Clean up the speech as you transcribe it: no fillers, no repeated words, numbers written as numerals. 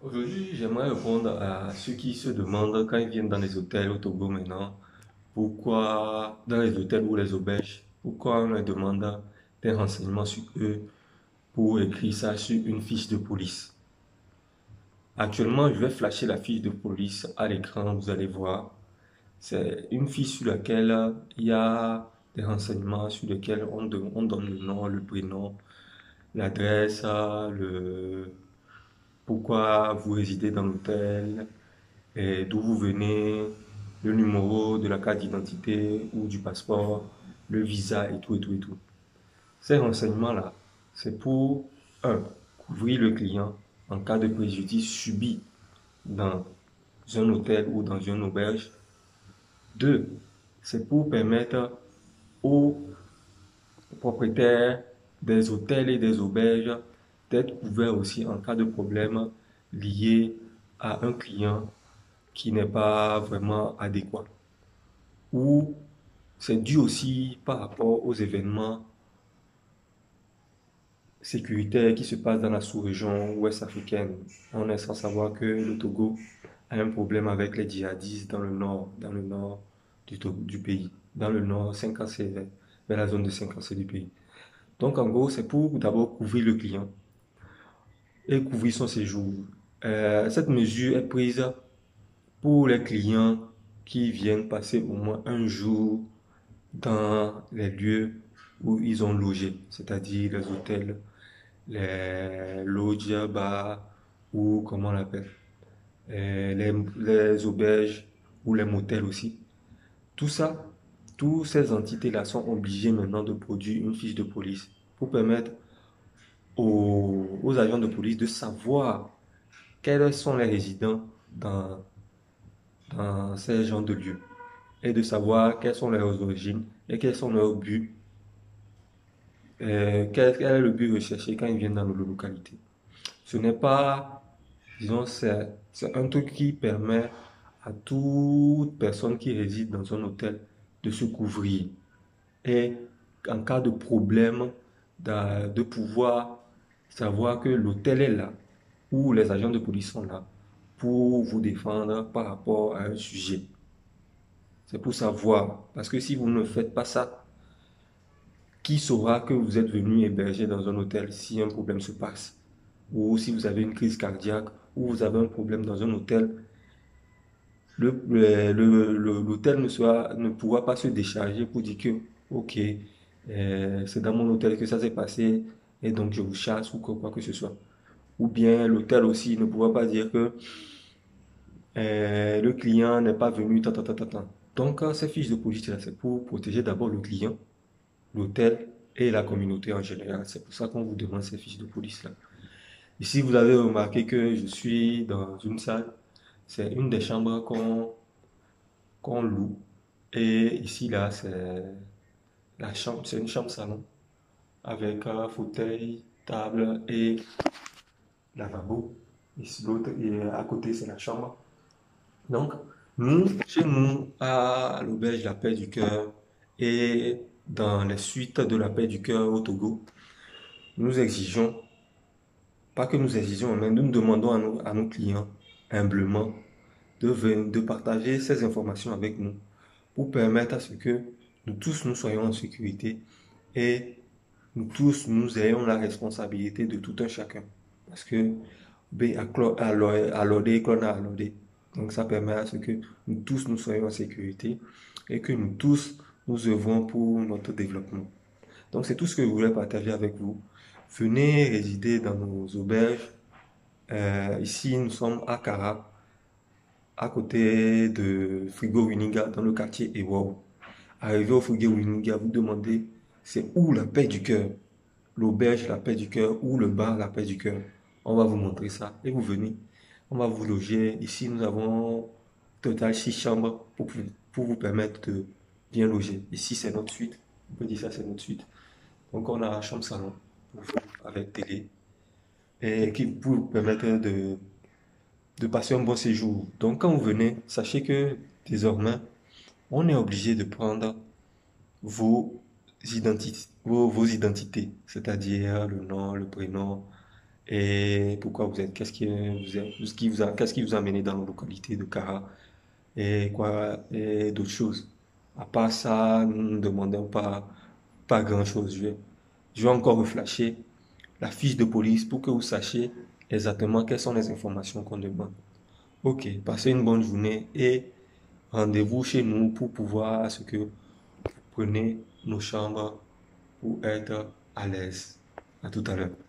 Aujourd'hui, j'aimerais répondre à ceux qui se demandent quand ils viennent dans les hôtels au Togo maintenant, pourquoi dans les hôtels ou les auberges, pourquoi on leur demande des renseignements sur eux pour écrire ça sur une fiche de police. Actuellement, je vais flasher la fiche de police à l'écran, vous allez voir. C'est une fiche sur laquelle il y a des renseignements sur lesquels on donne le nom, le prénom, l'adresse, pourquoi vous résidez dans l'hôtel, et d'où vous venez, le numéro de la carte d'identité ou du passeport, le visa et tout et tout et tout. Ces renseignements-là, c'est pour, un, couvrir le client en cas de préjudice subi dans un hôtel ou dans une auberge. Deux, c'est pour permettre aux propriétaires des hôtels et des auberges d'être couverts aussi en cas de problème lié à un client qui n'est pas vraiment adéquat. Ou c'est dû aussi par rapport aux événements sécuritaires qui se passent dans la sous-région ouest africaine. On est sans savoir que le Togo a un problème avec les djihadistes dans le nord du pays, dans le nord 5C, vers la zone de 5C du pays. Donc en gros, c'est pour d'abord couvrir le client et couvrir son séjour. Cette mesure est prise pour les clients qui viennent passer au moins un jour dans les lieux où ils ont logé, c'est-à-dire les hôtels, les lodges, bars ou comment on l'appelle, les auberges ou les motels aussi. Tout ça, toutes ces entités-là sont obligées maintenant de produire une fiche de police pour permettre aux agents de police de savoir quels sont les résidents dans, dans ces genres de lieux et de savoir quelles sont leurs origines et quels sont leurs buts. Quel est le but recherché quand ils viennent dans nos localités? Ce n'est pas, disons, c'est un truc qui permet à toute personne qui réside dans un hôtel de se couvrir et en cas de problème, de pouvoir savoir que l'hôtel est là ou les agents de police sont là pour vous défendre par rapport à un sujet. C'est pour savoir, parce que si vous ne faites pas ça, qui saura que vous êtes venu héberger dans un hôtel si un problème se passe? Ou si vous avez une crise cardiaque, ou vous avez un problème dans un hôtel, l'hôtel ne pourra pas se décharger pour dire que, ok, c'est dans mon hôtel que ça s'est passé, et donc je vous chasse ou quoi que ce soit. Ou bien l'hôtel aussi ne pourra pas dire que le client n'est pas venu, ta, ta, ta, ta, ta. Donc, ces fiches de police, là, c'est pour protéger d'abord le client, l'hôtel et la communauté en général. C'est pour ça qu'on vous demande ces fiches de police-là. Ici, vous avez remarqué que je suis dans une salle. C'est une des chambres qu'on loue. Et ici, là, c'est la chambre, c'est une chambre salon avec un fauteuil, table et lavabo. Ici, l'autre, et à côté, c'est la chambre. Donc, chez nous, à l'auberge La Paix du Cœur et dans les suites de La Paix du Cœur au Togo, nous exigeons, pas que nous exigeons, mais nous demandons à nos clients humblement de partager ces informations avec nous pour permettre à ce que nous tous nous soyons en sécurité et nous tous nous ayons la responsabilité de tout un chacun. Parce que à l'ordre, qu'on a à l'ordre. Donc ça permet à ce que nous tous nous soyons en sécurité et que nous tous nous œuvrons pour notre développement. Donc c'est tout ce que je voulais partager avec vous. Venez résider dans nos auberges. Ici, nous sommes à Kara, à côté de Frigo Winiga, dans le quartier Ewaou. Arrivé au Frigo Winiga, vous demandez c'est où la paix du cœur, l'auberge la paix du cœur ou le bar la paix du cœur. On va vous montrer ça et vous venez. On va vous loger. Ici, nous avons au total 6 chambres pour vous permettre de bien loger. Ici, c'est notre suite. On peut dire ça, c'est notre suite. Donc, on a la chambre salon pour vous avec télé et qui pour vous permettre de passer un bon séjour. Donc, quand vous venez, sachez que désormais, on est obligé de prendre vos vos identités, c'est-à-dire le nom, le prénom et pourquoi vous êtes, qu'est-ce qui vous a amené dans la localité de Kara et quoi, et d'autres choses. À part ça, nous ne demandons pas grand-chose. Je vais encore reflasher la fiche de police pour que vous sachiez exactement quelles sont les informations qu'on demande. Ok, passez une bonne journée et rendez-vous chez nous pour pouvoir à ce que vous preniez nos chambres pour être à l'aise. À tout à l'heure.